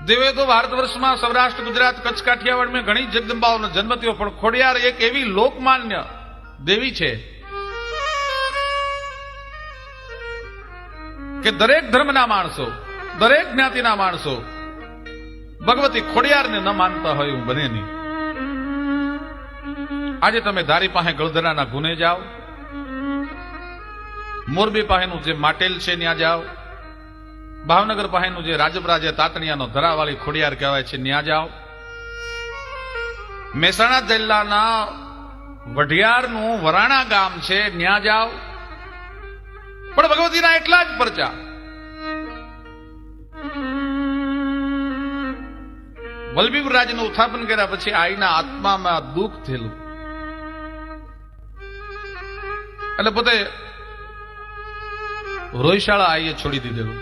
દેવે તો ભારત વર્ષમાં સૌરાષ્ટ્ર ગુજરાત કચ્છ કાઠિયાવાડ में ઘણી જગદંબાઓનો જન્મ થયો, પણ ખોડિયાર એક એવી લોકમાન્ય દેવી છે કે દરેક ધર્મના માણસો, દરેક જ્ઞાતિના માણસો ભગવતી ખોડિયારને ન માનતા હોય એવું બને નહીં. આજે તમે ધારી પાસે ગળધરાના ગુને જાઓ, મોરબી પાસેનું જે માટેલ છે ત્યાં જાઓ, ભાવનગર પાસેનું જે રાજપરાજે તાતણિયાનો ધરાવાળી ખોડિયાર કહેવાય છે ત્યાં જાઓ, મહેસાણા જિલ્લાના વઢિયારનું વરાણા ગામ છે ત્યાં જાઓ, પણ ભગવતીના એટલા જ પરચા. વલભીપુર રાજ્યનું ઉત્થાપન કર્યા પછી આઈના આત્મામાં દુઃખ થયેલું એટલે પોતે રોયશાળા આઈએ છોડી દીધેલું.